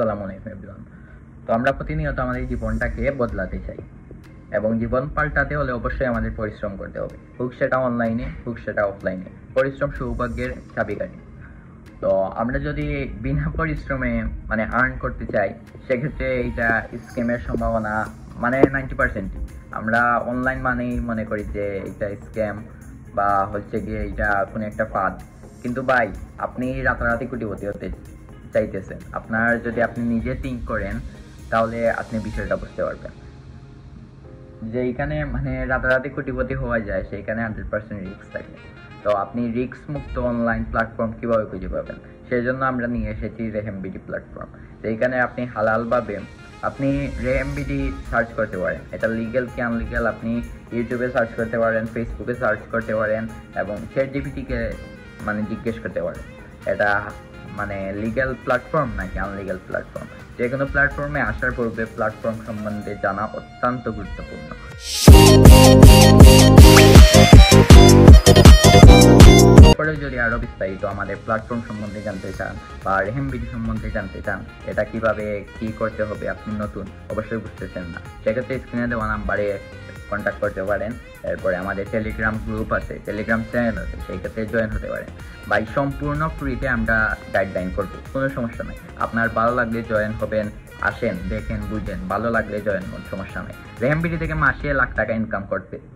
আসসালামু আলাইকুম এভরিওয়ান। তো আমরা প্রতিনিয়ত আমাদের জীবনটাকে বদলাতে চাই এবং জীবন পাল্টাতে হলে অবশ্যই আমাদের পরিশ্রম করতে হবে, হোক সেটা অনলাইনে হোক সেটা অফলাইনে। পরিশ্রম সৌভাগ্যের চাবিকাঠি। তো আমরা যদি বিনা পরিশ্রমে আর্ন করতে চাই, সেক্ষেত্রে এইটা স্ক্যামের সম্ভাবনা 90%। আমরা অনলাইন মানেই মনে করি যে এটা স্ক্যাম বা হচ্ছে গিয়ে এটা কোনো একটা ফাঁদ। কিন্তু ভাই, আপনি রাতারাতি কোটিপতি হতে চাইতেছেন, আপনি নিজে থিঙ্ক করেন, তাহলে আপনি বিষয়টা বুঝতে পারবেন। যেইখানে রাতারাতি কোটিপতি হওয়া যায়, সেইখানে 100% রিস্ক থাকে। তো আপনি রিস্ক মুক্ত অনলাইন প্ল্যাটফর্ম কিভাবে খুঁজে পাবেন, সেই জন্য আমরা নিয়ে এসেছি রেহেমবিডি প্ল্যাটফর্ম। যেখানে আপনি হালালভাবে আপনি রেহেমবিডি সার্চ করতে পারেন। এটা লিগ্যাল কি আনলিগ্যাল আপনি ইউটিউবে সার্চ করতে পারেন, ফেসবুকে সার্চ করতে পারেন এবং চ্যাটজিপিটিকে জিজ্ঞেস করতে পারেন এটা লিগ্যাল প্ল্যাটফর্ম নাকি আনলিগ্যাল প্ল্যাটফর্ম। যে কোনো প্ল্যাটফর্মে আসার পূর্বে প্ল্যাটফর্ম সম্বন্ধে জানা অত্যন্ত গুরুত্বপূর্ণ। পরে যদি আরো বিস্তারিত আমাদের প্ল্যাটফর্ম সম্বন্ধে জানতে চান বা রেহেমবিডি সম্বন্ধে জানতে চান, এটা কিভাবে কি করতে হবে, আপনি নতুন অবশ্যই বুঝতেছেন না, সেক্ষেত্রে স্ক্রিনে দেওয়া নাম্বারে কন্ট্যাক্ট করতে পারেন। এরপরে আমাদের টেলিগ্রাম গ্রুপ আছে, টেলিগ্রাম চ্যানেল আছে, সেই ক্ষেত্রে জয়েন হতে পারেন। ভাই, সম্পূর্ণ ফ্রিতে আমরা গাইডলাইন করবো, কোনো সমস্যা নেই। আপনার ভালো লাগলে জয়েন হবেন, আসেন, দেখেন, বুঝেন, ভালো লাগলে জয়েন হন, সমস্যা নেই। রেহেমবিডি থেকে মাসে লাখ টাকা ইনকাম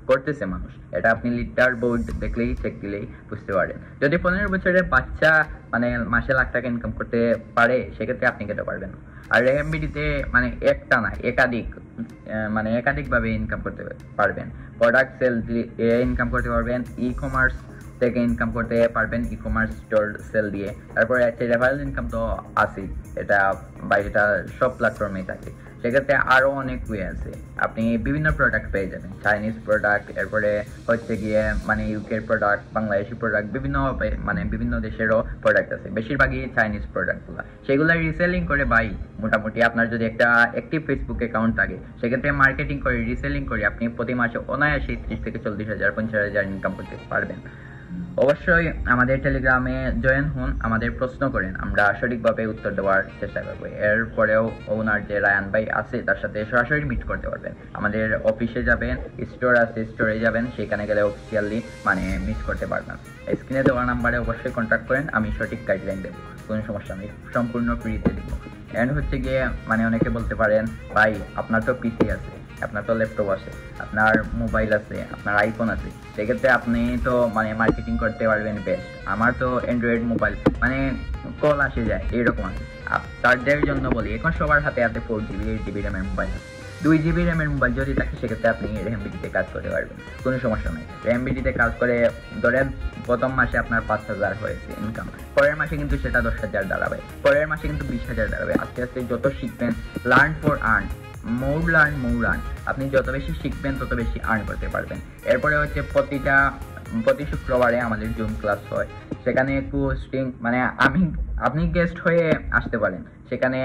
করতেছে মানুষ। এটা আপনি লিডার বোর্ড দেখলেই, চেক দিলেই বুঝতে পারেন। যদি 15 বছরের বাচ্চা মাসে লাখ টাকা ইনকাম করতে পারে, সেক্ষেত্রে আপনি খেতে পারবেন। আর রেহেমবিডিতে একটা না, একাধিক ভাবে ইনকাম করতে পারবেন। প্রোডাক্ট সেল দিয়ে ইনকাম করতে পারবেন, ই কমার্স থেকে ইনকাম করতে পারবেন, ই কমার্স স্টোর সেল দিয়ে। তারপরে একটা রেফারেল ইনকাম তো আছেই, এটা সব প্ল্যাটফর্মেই থাকে। সেক্ষেত্রে আরো অনেক ওয়ে আছে, আপনি বিভিন্ন প্রোডাক্ট পেয়ে যাবেন, চাইনিজ প্রোডাক্ট, এরপরে হচ্ছে গিয়ে ইউকের প্রোডাক্ট, বাংলাদেশি প্রোডাক্ট, বিভিন্ন দেশেরও প্রোডাক্ট আছে, বেশিরভাগই চাইনিজ প্রোডাক্টগুলো। সেগুলো রিসেলিং করে ভাই, মোটামুটি আপনার যদি একটা অ্যাক্টিভ ফেসবুক অ্যাকাউন্ট থাকে, সেক্ষেত্রে মার্কেটিং করে, রিসেলিং করে আপনি প্রতি মাসে অনায়াসে 30 থেকে 40,000 50,000 ইনকাম করতে পারবেন। অবশ্যই আমাদের টেলিগ্রামে জয়েন হন, আমাদের প্রশ্ন করেন, আমরা সঠিকভাবে উত্তর দেওয়ার চেষ্টা করবো। এরপরেও ওনার যে রায়ান ভাই আছে, তার সাথে সরাসরি মিট করতে পারবেন। আমাদের অফিসে যাবেন, স্টোর আছে, স্টোরে যাবেন, সেখানে গেলে অফিসিয়ালি মিট করতে পারবেন। স্ক্রিনে দেওয়া নাম্বারে অবশ্যই কন্ট্যাক্ট করেন, আমি সঠিক গাইডলাইন দেবো, কোনো সমস্যা নেই, সম্পূর্ণ ফ্রিতে দেবো। এন্ড হচ্ছে গিয়ে অনেকে বলতে পারেন, ভাই আপনার তো পিসি আছে, আপনার তো ল্যাপটপ আছে, আপনার মোবাইল আছে, আপনার আইফোন আছে, সেক্ষেত্রে আপনি তো মার্কেটিং করতে পারবেন বেস্ট। আমার তো অ্যান্ড্রয়েড মোবাইল, কল আসে যায়, এরকম আছে। তাদের জন্য বলি, এখন সবার হাতে 4GB 8GB র্যামের মোবাইল আছে। 2GB র্যামের মোবাইল যদি থাকে, সেক্ষেত্রে আপনি রেহেমবিডিতে কাজ করতে পারবেন, কোনো সমস্যা নেই। রেহেমবিডিতে কাজ করে ধরেন প্রথম মাসে আপনার 5,000 হয়েছে ইনকাম, পরের মাসে কিন্তু সেটা 10,000 দাঁড়াবে, পরের মাসে কিন্তু 20,000 দাঁড়াবে। আস্তে আস্তে যত শিখবেন, learn for earn, more learn, আপনি যত বেশি শিখবেন তত বেশি আর্ন করতে পারবেন। এরপরে হচ্ছে প্রতি শুক্রবারে আমাদের জুম ক্লাস হয়, সেখানে পোস্টিং আপনি গেস্ট হয়ে আসতে পারেন। সেখানে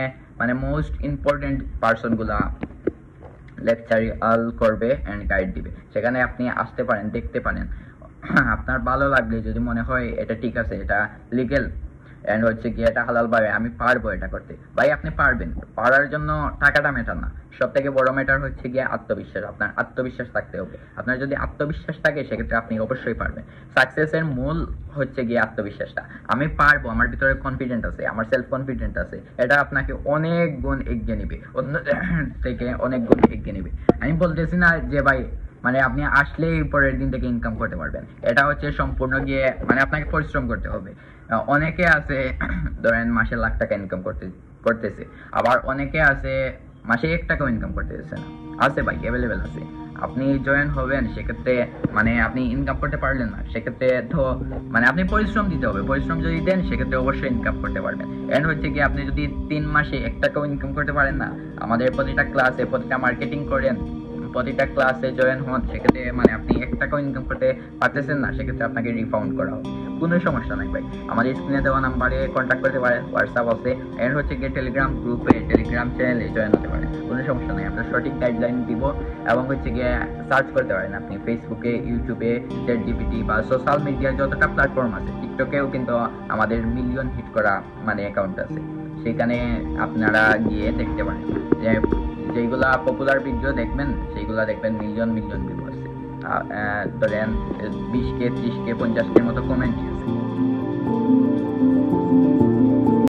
মোস্ট ইম্পর্টেন্ট পার্সনগুলা লেকচার করবে এন্ড গাইড দিবে, সেখানে আপনি আসতে পারেন, দেখতে পারেন। আপনার ভালো লাগলে, যদি মনে হয় এটা ঠিক আছে, এটা লিগেল এন্ড হচ্ছে কি এটা হালাল ভাবে আমি পারবো এটা করতে, ভাই আপনি পারবেন। পারার জন্য টাকাটা ম্যাটার না, সব থেকে বড় ম্যাটার হচ্ছে গিয়ে আত্মবিশ্বাস। আপনার আত্মবিশ্বাস থাকতে হবে। আপনার যদি আত্মবিশ্বাস থাকে, সেক্ষেত্রে আপনি অবশ্যই পারবেন। সাকসেসের মূল হচ্ছে গিয়ে আত্মবিশ্বাসটা। আমি পারবো, আমার ভিতরে কনফিডেন্ট আছে, আমার সেলফ কনফিডেন্ট আছে, এটা আপনাকে অনেক গুণ এগিয়ে নিবে, অন্য থেকে অনেক গুণ এগিয়ে নিবে। আমি বলতেছি না যে ভাই আপনি আসলেই পরের দিন থেকে ইনকাম করতে পারবেন, এটা হচ্ছে সম্পূর্ণ গিয়ে আপনাকে পরিশ্রম করতে হবে। অনেকে আছে ধরেন মাসে লাখ টাকা ইনকাম করতেছে, আবার অনেকে আছে মাসে 1 টাকাও ইনকাম করতেছে না, আছে ভাই, অ্যাভেলেবেল আছে। আপনি জয়েন হবেন, সেক্ষেত্রে আপনি ইনকাম করতে পারলেন না, সেক্ষেত্রে তো আপনি পরিশ্রম দিতে হবে। পরিশ্রম যদি দেন, সেক্ষেত্রে অবশ্যই ইনকাম করতে পারবেন। এন্ড হচ্ছে কি আপনি যদি 3 মাসে 1 টাকাও ইনকাম করতে পারেন না, আমাদের প্রতিটা ক্লাসে, প্রতিটা মার্কেটিং করেন, প্রতিটা ক্লাসে জয়েন হন, সেক্ষেত্রে আপনি 1 টাকাও ইনকাম করতে পারতেছেন না, সেক্ষেত্রে আপনাকে রিফাউন্ড করা হবে, কোনো সমস্যা নাই ভাই। আমাদের স্ক্রিনে দেওয়া নাম্বারে কন্ট্যাক্ট করতে পারেন, হোয়াটসঅ্যাপ আছে, এর হচ্ছে গিয়ে টেলিগ্রাম গ্রুপে, টেলিগ্রাম চ্যানেলে জয়েন হতে পারেন, কোনো সমস্যা নাই। আপনার সঠিক গাইডলাইন দিব এবং হচ্ছে গিয়ে সার্চ করতে পারেন আপনি ফেসবুকে, ইউটিউবে, চ্যাটজিপিটি বা সোশ্যাল মিডিয়ার যতটা প্ল্যাটফর্ম আছে, টিকটকেও কিন্তু আমাদের মিলিয়ন হিট করা অ্যাকাউন্ট আছে। সেখানে আপনারা গিয়ে দেখতে পারেন যে যেগুলা পপুলার ভিডিও দেখবেন সেইগুলা দেখবেন মিলিয়ন মিলিয়ন ভিউ আছে। ধরেন 20K 30K 50K মতো কমেন্ট